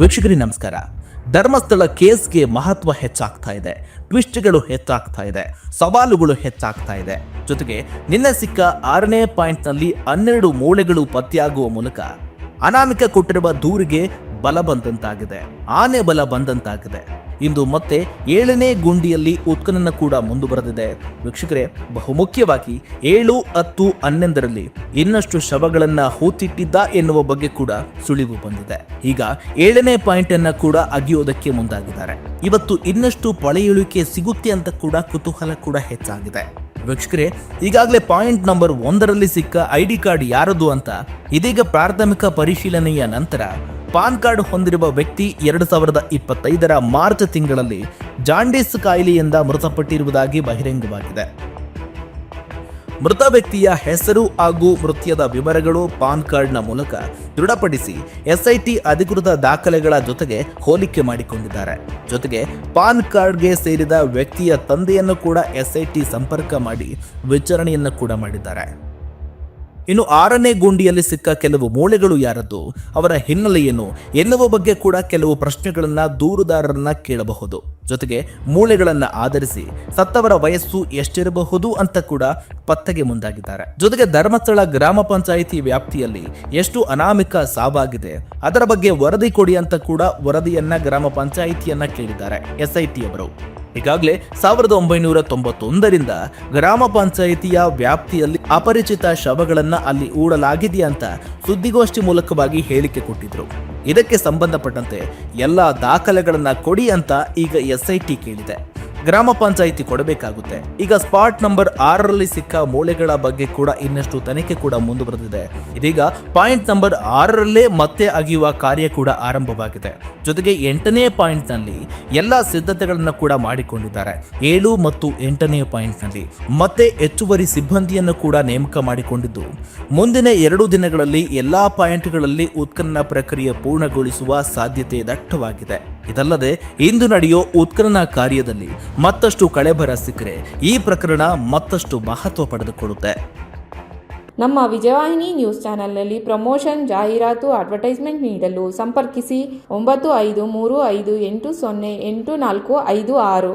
ವೀಕ್ಷಕರಿಗೆ ನಮಸ್ಕಾರ. ಧರ್ಮಸ್ಥಳ ಕೇಸ್ಗೆ ಮಹತ್ವ ಹೆಚ್ಚಾಗ್ತಾ ಇದೆ, ಟ್ವಿಸ್ಟ್ಗಳು ಹೆಚ್ಚಾಗ್ತಾ ಇದೆ, ಸವಾಲುಗಳು ಹೆಚ್ಚಾಗ್ತಾ ಇದೆ. ಜೊತೆಗೆ ನಿನ್ನೆ ಸಿಕ್ಕ 6ನೇ ಪಾಯಿಂಟ್ನಲ್ಲಿ 12 ಮೂಳೆಗಳು ಪತ್ತೆಯಾಗುವ ಮೂಲಕ ಅನಾಮಿಕ ಕೊಟ್ಟಿರುವ ದೂರಿಗೆ ಬಲ ಬಂದಂತಾಗಿದೆ, ಆನೆ ಬಲ ಬಂದಂತಾಗಿದೆ. ಇಂದು ಮತ್ತೆ 7ನೇ ಗುಂಡಿಯಲ್ಲಿ ಉತ್ಖನನ ಕೂಡ ಮುಂದುವರೆದಿದೆ. ವೀಕ್ಷಕರೇ, ಬಹುಮುಖ್ಯವಾಗಿ 7, 10, 11ರಲ್ಲಿ ಇನ್ನಷ್ಟು ಶವಗಳನ್ನ ಹೂತಿಟ್ಟಿದ್ದ ಎನ್ನುವ ಬಗ್ಗೆ ಕೂಡ ಸುಳಿವು ಬಂದಿದೆ. ಈಗ 7ನೇ ಪಾಯಿಂಟ್ ಅನ್ನ ಕೂಡ ಅಗಿಯೋದಕ್ಕೆ ಮುಂದಾಗಿದ್ದಾರೆ. ಇವತ್ತು ಇನ್ನಷ್ಟು ಪಳೆಯುಳಿಕೆ ಸಿಗುತ್ತೆ ಅಂತ ಕೂಡ ಕುತೂಹಲ ಕೂಡ ಹೆಚ್ಚಾಗಿದೆ. ವೀಕ್ಷಕರೇ, ಈಗಾಗಲೇ ಪಾಯಿಂಟ್ ನಂಬರ್ 1ರಲ್ಲಿ ಸಿಕ್ಕ ID ಕಾರ್ಡ್ ಯಾರದು ಅಂತ ಇದೀಗ ಪ್ರಾಥಮಿಕ ಪರಿಶೀಲನೆಯ ನಂತರ ಪಾನ್ ಕಾರ್ಡ್ ಹೊಂದಿರುವ ವ್ಯಕ್ತಿ 2025ರ ಮಾರ್ಚ್ ತಿಂಗಳಲ್ಲಿ ಜಾಂಡೀಸ್ ಕಾಯಿಲೆಯಿಂದ ಮೃತಪಟ್ಟಿರುವುದಾಗಿ ಬಹಿರಂಗವಾಗಿದೆ. ಮೃತ ವ್ಯಕ್ತಿಯ ಹೆಸರು ಹಾಗೂ ಮೃತ್ಯದ ವಿವರಗಳು ಪಾನ್ ಕಾರ್ಡ್ನ ಮೂಲಕ ದೃಢಪಡಿಸಿ SIT ಅಧಿಕೃತ ದಾಖಲೆಗಳ ಜೊತೆಗೆ ಹೋಲಿಕೆ ಮಾಡಿಕೊಂಡಿದ್ದಾರೆ. ಜೊತೆಗೆ ಪಾನ್ ಕಾರ್ಡ್ಗೆ ಸೇರಿದ ವ್ಯಕ್ತಿಯ ತಂದೆಯನ್ನು ಕೂಡ SIT ಸಂಪರ್ಕ ಮಾಡಿ ವಿಚಾರಣೆಯನ್ನು ಕೂಡ ಮಾಡಿದ್ದಾರೆ. ಇನ್ನು 6ನೇ ಗುಂಡಿಯಲ್ಲಿ ಸಿಕ್ಕ ಕೆಲವು ಮೂಳೆಗಳು ಯಾರದ್ದು, ಅವರ ಹಿನ್ನೆಲೆ ಏನು ಎನ್ನುವ ಬಗ್ಗೆ ಕೂಡ ಕೆಲವು ಪ್ರಶ್ನೆಗಳನ್ನ ದೂರುದಾರರನ್ನ ಕೇಳಬಹುದು. ಜೊತೆಗೆ ಮೂಳೆಗಳನ್ನ ಆಧರಿಸಿ ಸತ್ತವರ ವಯಸ್ಸು ಎಷ್ಟಿರಬಹುದು ಅಂತ ಕೂಡ ಪತ್ತೆಗೆ ಮುಂದಾಗಿದ್ದಾರೆ. ಜೊತೆಗೆ ಧರ್ಮಸ್ಥಳ ಗ್ರಾಮ ಪಂಚಾಯಿತಿ ವ್ಯಾಪ್ತಿಯಲ್ಲಿ ಎಷ್ಟು ಅನಾಮಿಕ ಸಾವಾಗಿದೆ ಅದರ ಬಗ್ಗೆ ವರದಿ ಕೊಡಿ ಅಂತ ಕೂಡ ವರದಿಯನ್ನ ಗ್ರಾಮ ಪಂಚಾಯಿತಿಯನ್ನ ಕೇಳಿದ್ದಾರೆ SIT ಅವರು. ಈಗಾಗಲೇ 1991ರಿಂದ ಗ್ರಾಮ ಪಂಚಾಯಿತಿಯ ವ್ಯಾಪ್ತಿಯಲ್ಲಿ ಅಪರಿಚಿತ ಶವಗಳನ್ನ ಅಲ್ಲಿ ಹೂಡಲಾಗಿದೆ ಅಂತ ಸುದ್ದಿಗೋಷ್ಠಿ ಮೂಲಕವಾಗಿ ಹೇಳಿಕೆ ಕೊಟ್ಟಿದ್ರು. ಇದಕ್ಕೆ ಸಂಬಂಧಪಟ್ಟಂತೆ ಎಲ್ಲಾ ದಾಖಲೆಗಳನ್ನ ಕೊಡಿ ಅಂತ ಈಗ SIT ಕೇಳಿದೆ. ಗ್ರಾಮ ಪಂಚಾಯಿತಿ ಕೊಡಬೇಕಾಗುತ್ತೆ. ಈಗ ಸ್ಪಾಟ್ ನಂಬರ್ 6ರಲ್ಲಿ ಸಿಕ್ಕ ಮೂಳೆಗಳ ಬಗ್ಗೆ ಕೂಡ ಇನ್ನಷ್ಟು ತನಿಖೆ ಕೂಡ ಮುಂದುವರೆದಿದೆ. ಇದೀಗ ಪಾಯಿಂಟ್ ನಂಬರ್ 6ರಲ್ಲೇ ಮತ್ತೆ ಅಗಿಯುವ ಕಾರ್ಯ ಕೂಡ ಆರಂಭವಾಗಿದೆ. ಜೊತೆಗೆ 8ನೇ ಪಾಯಿಂಟ್ನಲ್ಲಿ ಎಲ್ಲ ಸಿದ್ಧತೆಗಳನ್ನು ಕೂಡ ಮಾಡಿಕೊಂಡಿದ್ದಾರೆ. 7 ಮತ್ತು 8ನೇ ಪಾಯಿಂಟ್ನಲ್ಲಿ ಮತ್ತೆ ಹೆಚ್ಚುವರಿ ಸಿಬ್ಬಂದಿಯನ್ನು ಕೂಡ ನೇಮಕ ಮಾಡಿಕೊಂಡಿದ್ದು ಮುಂದಿನ 2 ದಿನಗಳಲ್ಲಿ ಎಲ್ಲಾ ಪಾಯಿಂಟ್ಗಳಲ್ಲಿ ಉತ್ಖನನ ಪ್ರಕ್ರಿಯೆ ಪೂರ್ಣಗೊಳಿಸುವ ಸಾಧ್ಯತೆ ದಟ್ಟವಾಗಿದೆ. ಇದಲ್ಲದೆ ಇಂದು ನಡೆಯೋ ಉತ್ಖನನ ಕಾರ್ಯದಲ್ಲಿ ಮತ್ತಷ್ಟು ಕಳೆಬರ ಸಿಕ್ಕರೆ ಈ ಪ್ರಕರಣ ಮತ್ತಷ್ಟು ಮಹತ್ವ ಪಡೆದುಕೊಳ್ಳುತ್ತೆ. ನಮ್ಮ ವಿಜಯವಾಹಿನಿ ನ್ಯೂಸ್ ಚಾನೆಲ್ನಲ್ಲಿ ಪ್ರಮೋಷನ್, ಜಾಹೀರಾತು, ಅಡ್ವರ್ಟೈಸ್ಮೆಂಟ್ ನೀಡಲು ಸಂಪರ್ಕಿಸಿ 9535808456.